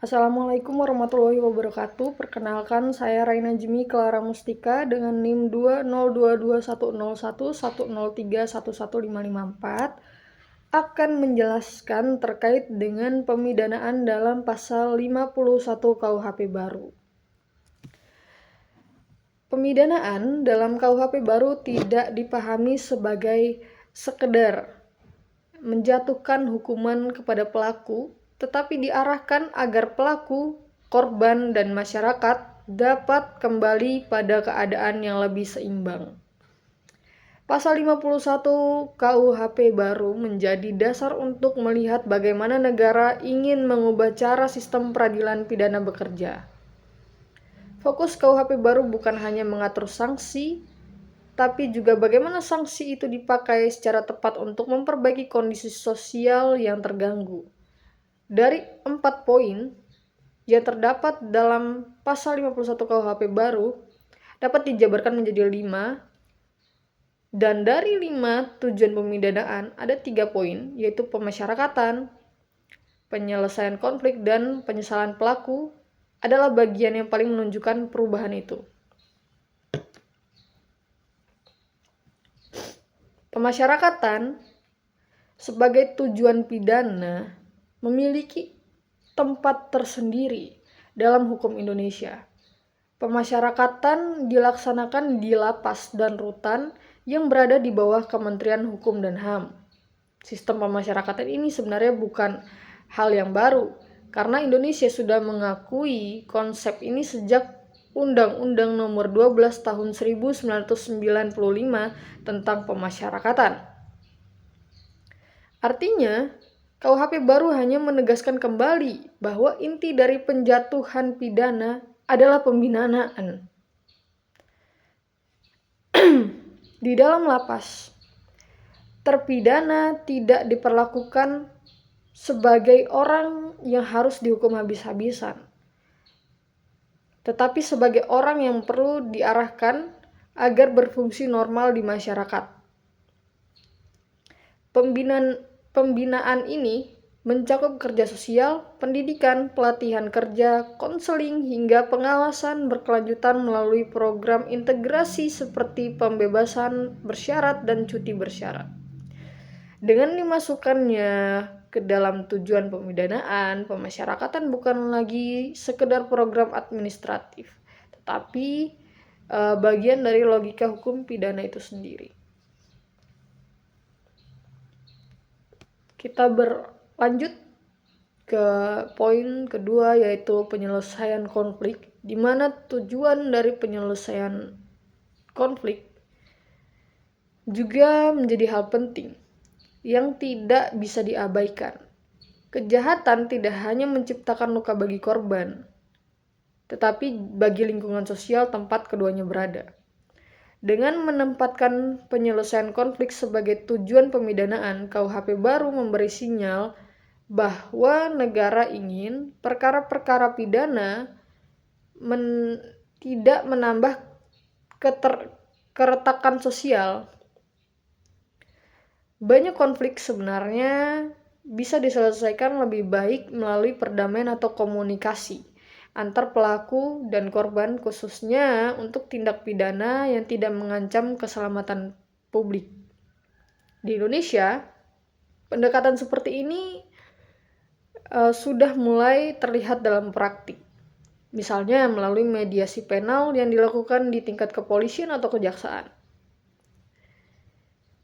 Assalamualaikum warahmatullahi wabarakatuh. Perkenalkan, saya Raina Jemi Clara Mustika dengan NIM 2022101103103115554 akan menjelaskan terkait dengan pemidanaan dalam pasal 51 KUHP baru. Pemidanaan dalam KUHP baru tidak dipahami sebagai sekedar menjatuhkan hukuman kepada pelaku, tetapi diarahkan agar pelaku, korban, dan masyarakat dapat kembali pada keadaan yang lebih seimbang. Pasal 51 KUHP baru menjadi dasar untuk melihat bagaimana negara ingin mengubah cara sistem peradilan pidana bekerja. Fokus KUHP baru bukan hanya mengatur sanksi, tapi juga bagaimana sanksi itu dipakai secara tepat untuk memperbaiki kondisi sosial yang terganggu. Dari 4 poin yang terdapat dalam pasal 51 KUHP baru dapat dijabarkan menjadi 5, dan dari 5 tujuan pemidanaan ada 3 poin, yaitu pemasyarakatan, penyelesaian konflik, dan penyesalan pelaku adalah bagian yang paling menunjukkan perubahan itu. Pemasyarakatan sebagai tujuan pidana memiliki tempat tersendiri dalam hukum Indonesia. Pemasyarakatan dilaksanakan di lapas dan rutan yang berada di bawah Kementerian Hukum dan HAM. Sistem pemasyarakatan ini sebenarnya bukan hal yang baru, karena Indonesia sudah mengakui konsep ini sejak Undang-Undang Nomor 12 Tahun 1995 tentang pemasyarakatan. Artinya, KUHP baru hanya menegaskan kembali bahwa inti dari penjatuhan pidana adalah pembinaan. Di dalam lapas, terpidana tidak diperlakukan sebagai orang yang harus dihukum habis-habisan, tetapi sebagai orang yang perlu diarahkan agar berfungsi normal di masyarakat. Pembinaan ini mencakup kerja sosial, pendidikan, pelatihan kerja, konseling, hingga pengawasan berkelanjutan melalui program integrasi seperti pembebasan bersyarat dan cuti bersyarat. Dengan dimasukkannya ke dalam tujuan pemidanaan, pemasyarakatan bukan lagi sekedar program administratif, tetapi bagian dari logika hukum pidana itu sendiri. Kita berlanjut ke poin kedua, yaitu penyelesaian konflik, di mana tujuan dari penyelesaian konflik juga menjadi hal penting yang tidak bisa diabaikan. Kejahatan tidak hanya menciptakan luka bagi korban, tetapi bagi lingkungan sosial tempat keduanya berada. Dengan menempatkan penyelesaian konflik sebagai tujuan pemidanaan, KUHP baru memberi sinyal bahwa negara ingin perkara-perkara pidana tidak menambah keretakan sosial. Banyak konflik sebenarnya bisa diselesaikan lebih baik melalui perdamaian atau komunikasi antar pelaku dan korban, khususnya untuk tindak pidana yang tidak mengancam keselamatan publik. Di Indonesia, pendekatan seperti ini sudah mulai terlihat dalam praktik. Misalnya melalui mediasi penal yang dilakukan di tingkat kepolisian atau kejaksaan.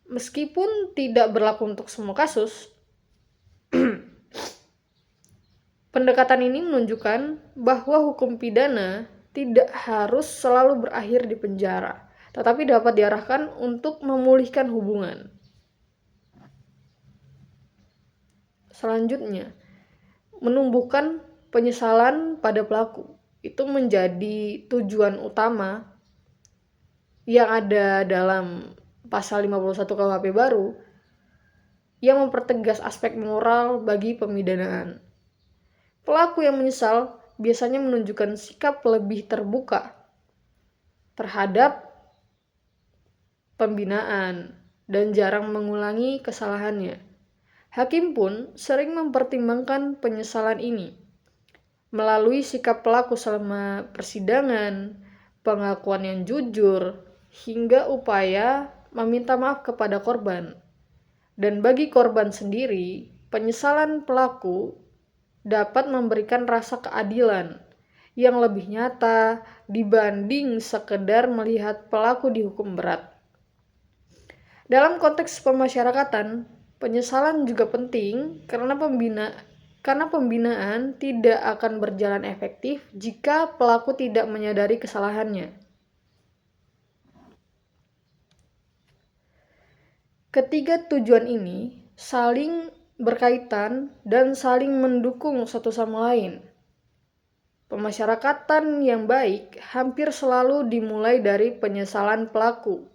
Meskipun tidak berlaku untuk semua kasus, pendekatan ini menunjukkan bahwa hukum pidana tidak harus selalu berakhir di penjara, tetapi dapat diarahkan untuk memulihkan hubungan. Selanjutnya, menumbuhkan penyesalan pada pelaku. Itu menjadi tujuan utama yang ada dalam pasal 51 KUHP baru yang mempertegas aspek moral bagi pemidanaan. Pelaku yang menyesal biasanya menunjukkan sikap lebih terbuka terhadap pembinaan dan jarang mengulangi kesalahannya. Hakim pun sering mempertimbangkan penyesalan ini. melalui sikap pelaku selama persidangan, pengakuan yang jujur, hingga upaya meminta maaf kepada korban. Dan bagi korban sendiri, penyesalan pelaku dapat memberikan rasa keadilan yang lebih nyata dibanding sekedar melihat pelaku dihukum berat. Dalam konteks pemasyarakatan, penyesalan juga penting karena pembinaan tidak akan berjalan efektif jika pelaku tidak menyadari kesalahannya. Ketiga tujuan ini saling berkaitan dan saling mendukung satu sama lain. Pemasyarakatan yang baik hampir selalu dimulai dari penyesalan pelaku,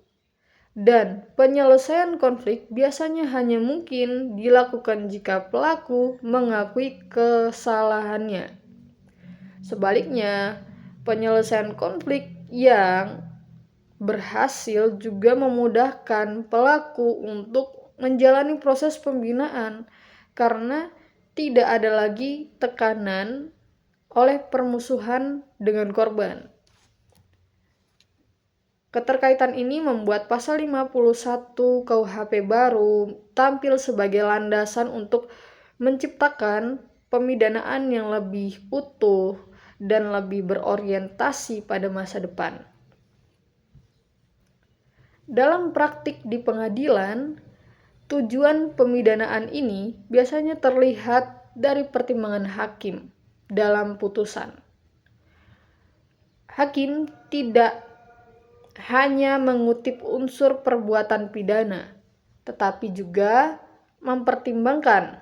dan penyelesaian konflik biasanya hanya mungkin dilakukan jika pelaku mengakui kesalahannya. Sebaliknya, penyelesaian konflik yang berhasil juga memudahkan pelaku untuk menjalani proses pembinaan karena tidak ada lagi tekanan oleh permusuhan dengan korban. Keterkaitan ini membuat pasal 51 KUHP baru tampil sebagai landasan untuk menciptakan pemidanaan yang lebih utuh dan lebih berorientasi pada masa depan. Dalam praktik di pengadilan, tujuan pemidanaan ini biasanya terlihat dari pertimbangan hakim dalam putusan. Hakim tidak hanya mengutip unsur perbuatan pidana, tetapi juga mempertimbangkan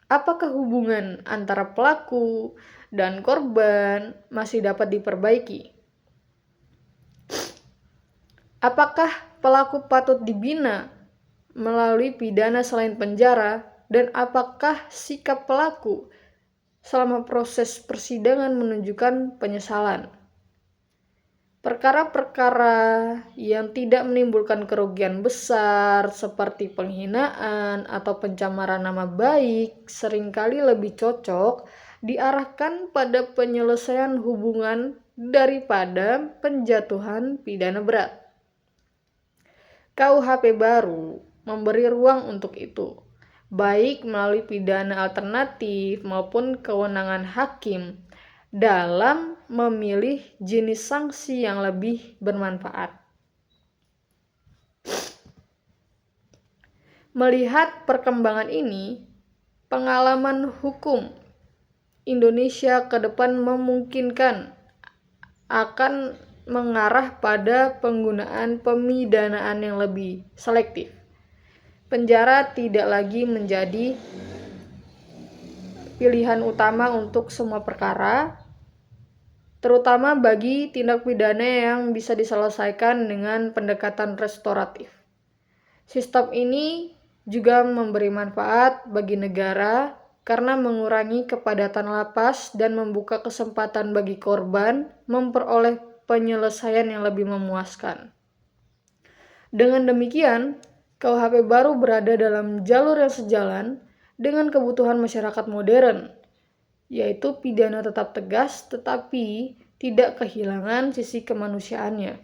apakah hubungan antara pelaku dan korban masih dapat diperbaiki. Apakah pelaku patut dibina melalui pidana selain penjara, dan apakah sikap pelaku selama proses persidangan menunjukkan penyesalan. Perkara-perkara yang tidak menimbulkan kerugian besar seperti penghinaan atau pencemaran nama baik seringkali lebih cocok diarahkan pada penyelesaian hubungan daripada penjatuhan pidana berat. KUHP baru memberi ruang untuk itu, baik melalui pidana alternatif maupun kewenangan hakim dalam memilih jenis sanksi yang lebih bermanfaat. Melihat perkembangan ini, pengalaman hukum Indonesia ke depan memungkinkan akan mengarah pada penggunaan pemidanaan yang lebih selektif. Penjara tidak lagi menjadi pilihan utama untuk semua perkara, terutama bagi tindak pidana yang bisa diselesaikan dengan pendekatan restoratif. Sistem ini juga memberi manfaat bagi negara karena mengurangi kepadatan lapas dan membuka kesempatan bagi korban memperoleh penyelesaian yang lebih memuaskan. Dengan demikian, KUHP baru berada dalam jalur yang sejalan dengan kebutuhan masyarakat modern, yaitu pidana tetap tegas tetapi tidak kehilangan sisi kemanusiaannya.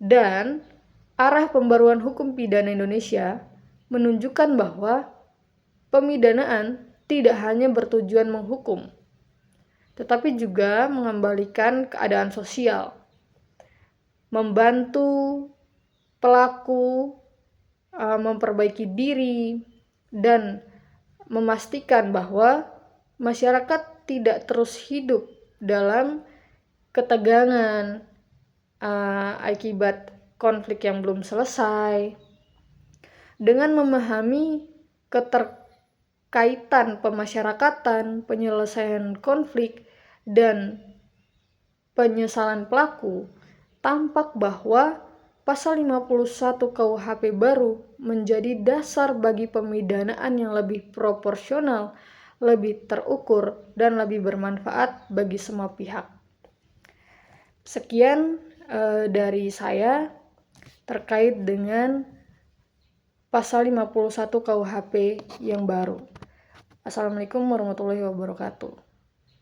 Dan arah pembaruan hukum pidana Indonesia menunjukkan bahwa pemidanaan tidak hanya bertujuan menghukum, tetapi juga mengembalikan keadaan sosial, membantu pelaku memperbaiki diri, dan memastikan bahwa masyarakat tidak terus hidup dalam ketegangan akibat konflik yang belum selesai. Dengan memahami keterkaitan pemasyarakatan, penyelesaian konflik, dan penyesalan pelaku, tampak bahwa pasal 51 KUHP baru menjadi dasar bagi pemidanaan yang lebih proporsional, lebih terukur, dan lebih bermanfaat bagi semua pihak. Sekian dari saya terkait dengan pasal 51 KUHP yang baru. Assalamualaikum warahmatullahi wabarakatuh.